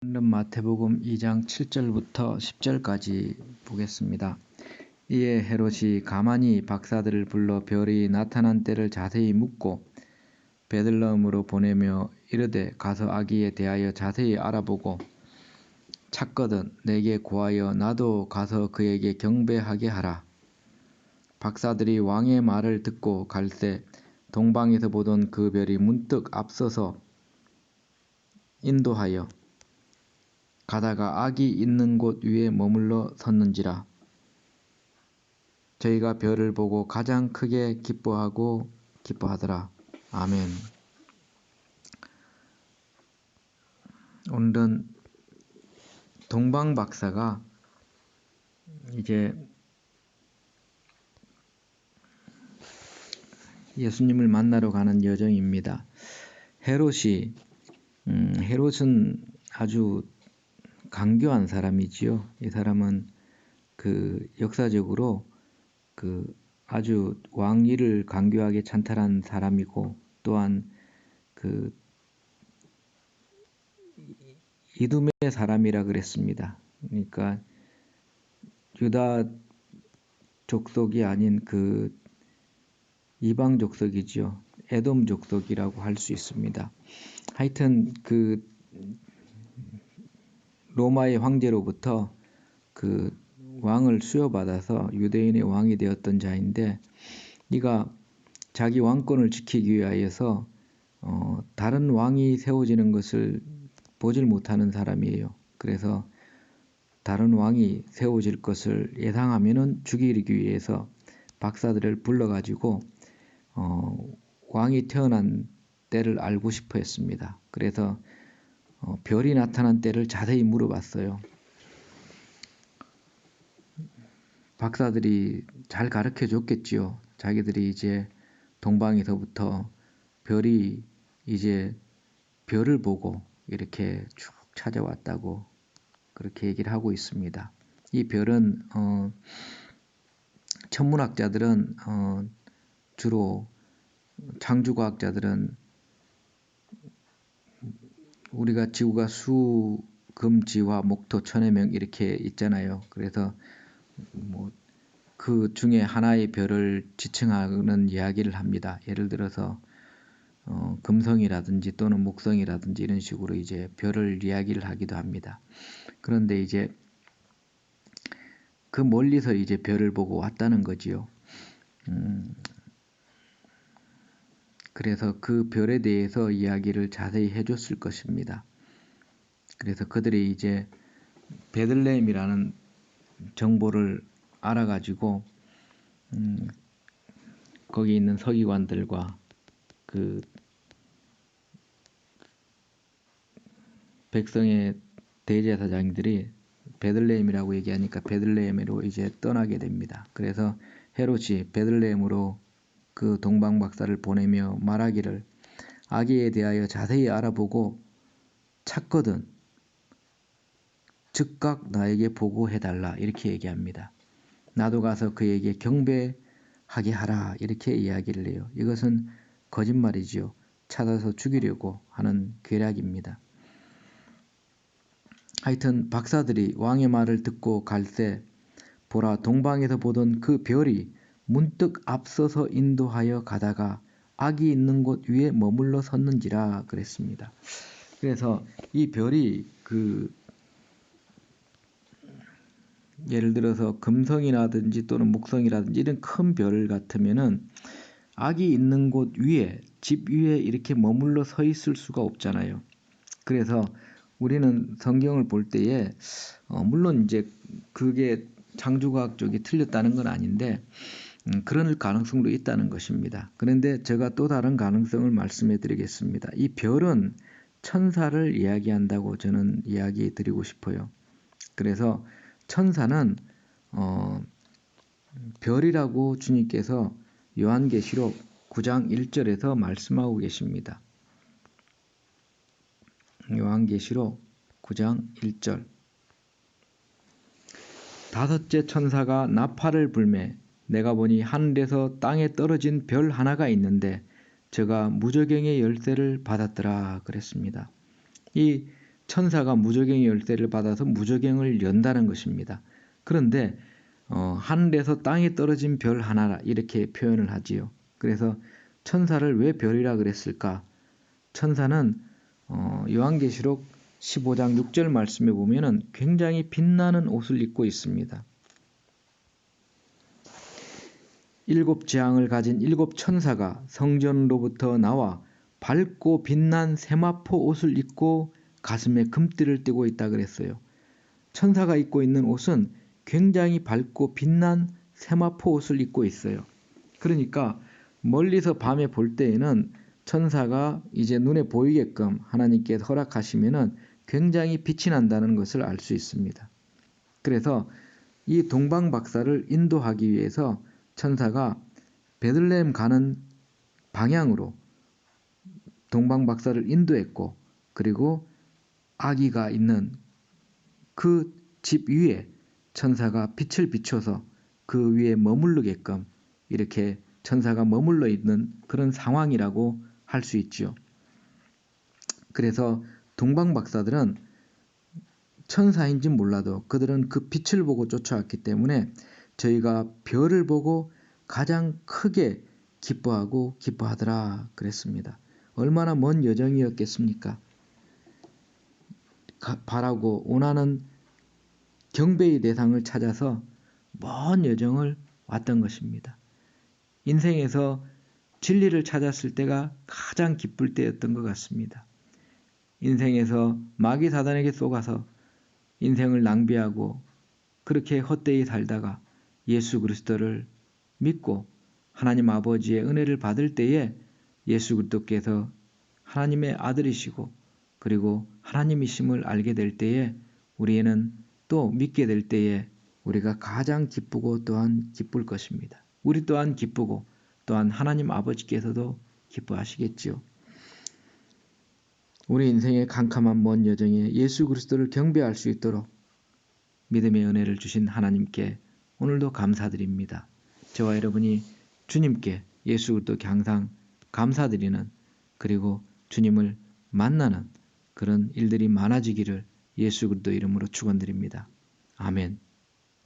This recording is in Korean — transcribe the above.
마태복음 2장 7절부터 10절까지 보겠습니다. 이에 헤롯이 가만히 박사들을 불러 별이 나타난 때를 자세히 묻고 베들레헴으로 보내며 이르되 가서 아기에 대하여 자세히 알아보고 찾거든 내게 고하여 나도 가서 그에게 경배하게 하라. 박사들이 왕의 말을 듣고 갈새 동방에서 보던 그 별이 문득 앞서서 인도하여 가다가 아기 있는 곳 위에 머물러 섰는지라. 저희가 별을 보고 가장 크게 기뻐하더라. 아멘. 오늘은 동방 박사가 이제 예수님을 만나러 가는 여정입니다. 헤롯은 아주 강교한 사람이지요. 이 사람은 역사적으로 아주 왕위를 강교하게 찬탈한 사람이고 또한 이두메 사람이라 그랬습니다. 그러니까 유다 족속이 아닌 이방 족속이지요. 에돔 족속이라고 할 수 있습니다. 하여튼 로마의 황제로부터 왕을 수여받아서 유대인의 왕이 되었던 자인데 이가 자기 왕권을 지키기 위하여서 다른 왕이 세워지는 것을 보질 못하는 사람이에요. 그래서 다른 왕이 세워질 것을 예상하면은 죽이기 위해서 박사들을 불러가지고 왕이 태어난 때를 알고 싶어 했습니다. 그래서 별이 나타난 때를 자세히 물어봤어요. 박사들이 잘 가르쳐 줬겠지요. 자기들이 이제 동방에서부터 별이 이제 별을 보고 이렇게 쭉 찾아왔다고 그렇게 얘기를 하고 있습니다. 이 별은 천문학자들은 주로 창조과학자들은 우리가 지구가 수, 금, 지화, 목토, 천해명 이렇게 있잖아요. 그래서 그 중에 하나의 별을 지칭하는 이야기를 합니다. 예를 들어서 금성이라든지 또는 목성이라든지 이런 식으로 이제 별을 이야기를 하기도 합니다. 그런데 이제 그 멀리서 이제 별을 보고 왔다는 거지요. 그래서 그 별에 대해서 이야기를 자세히 해줬을 것입니다. 그래서 그들이 이제 베들레헴이라는 정보를 알아가지고 거기 있는 서기관들과 백성의 대제사장들이 베들레헴이라고 얘기하니까 베들레헴으로 이제 떠나게 됩니다. 그래서 헤롯이 베들레헴으로 그 동방 박사를 보내며 말하기를 아기에 대하여 자세히 알아보고 찾거든 즉각 나에게 보고해달라 이렇게 얘기합니다. 나도 가서 그에게 경배하게 하라 이렇게 이야기를 해요. 이것은 거짓말이지요. 찾아서 죽이려고 하는 계략입니다. 하여튼 박사들이 왕의 말을 듣고 갈새 보라 동방에서 보던 그 별이 문득 앞서서 인도하여 가다가 아기 있는 곳 위에 머물러 섰는지라 그랬습니다. 그래서 이 별이 예를 들어서 금성이라든지 또는 목성이라든지 이런 큰 별 같으면은 아기 있는 곳 위에 집 위에 이렇게 머물러 서 있을 수가 없잖아요. 그래서 우리는 성경을 볼 때에 물론 이제 그게 창조과학 쪽이 틀렸다는 건 아닌데 그럴 가능성도 있다는 것입니다. 그런데 제가 또 다른 가능성을 말씀해 드리겠습니다. 이 별은 천사를 이야기한다고 저는 이야기 드리고 싶어요. 그래서 천사는 별이라고 주님께서 요한계시록 9장 1절에서 말씀하고 계십니다. 요한계시록 9장 1절 다섯째 천사가 나팔을 불매 내가 보니 하늘에서 땅에 떨어진 별 하나가 있는데 저가 무저갱의 열쇠를 받았더라 그랬습니다. 이 천사가 무저갱의 열쇠를 받아서 무저갱을 연다는 것입니다. 그런데 하늘에서 땅에 떨어진 별 하나라 이렇게 표현을 하지요. 그래서 천사를 왜 별이라 그랬을까? 천사는 요한계시록 15장 6절 말씀에 보면은 굉장히 빛나는 옷을 입고 있습니다. 7 재앙을 가진 7 천사가 성전으로부터 나와 밝고 빛난 세마포 옷을 입고 가슴에 금띠를 띠고 있다 그랬어요. 천사가 입고 있는 옷은 굉장히 밝고 빛난 세마포 옷을 입고 있어요. 그러니까 멀리서 밤에 볼 때에는 천사가 이제 눈에 보이게끔 하나님께 허락하시면은 굉장히 빛이 난다는 것을 알 수 있습니다. 그래서 이 동방박사를 인도하기 위해서 천사가 베들레헴 가는 방향으로 동방박사를 인도했고, 그리고 아기가 있는 그 집 위에 천사가 빛을 비춰서 그 위에 머무르게끔 이렇게 천사가 머물러 있는 그런 상황이라고 할 수 있죠. 그래서 동방박사들은 천사인지 몰라도 그들은 그 빛을 보고 쫓아왔기 때문에 저희가 별을 보고 가장 크게 기뻐하고 기뻐하더라 그랬습니다. 얼마나 먼 여정이었겠습니까? 바라고 원하는 경배의 대상을 찾아서 먼 여정을 왔던 것입니다. 인생에서 진리를 찾았을 때가 가장 기쁠 때였던 것 같습니다. 인생에서 마귀 사단에게 쏘가서 인생을 낭비하고 그렇게 헛되이 살다가 예수 그리스도를 믿고 하나님 아버지의 은혜를 받을 때에 예수 그리스도께서 하나님의 아들이시고 그리고 하나님이심을 알게 될 때에 우리는 또 믿게 될 때에 우리가 가장 기쁘고 또한 기쁠 것입니다. 우리 또한 기쁘고 또한 하나님 아버지께서도 기뻐하시겠지요. 우리 인생의 캄캄한 먼 여정에 예수 그리스도를 경배할 수 있도록 믿음의 은혜를 주신 하나님께 오늘도 감사드립니다. 저와 여러분이 주님께 예수 그리스도께 항상 감사드리는, 그리고 주님을 만나는 그런 일들이 많아지기를 예수 그리스도 이름으로 축원드립니다. 아멘.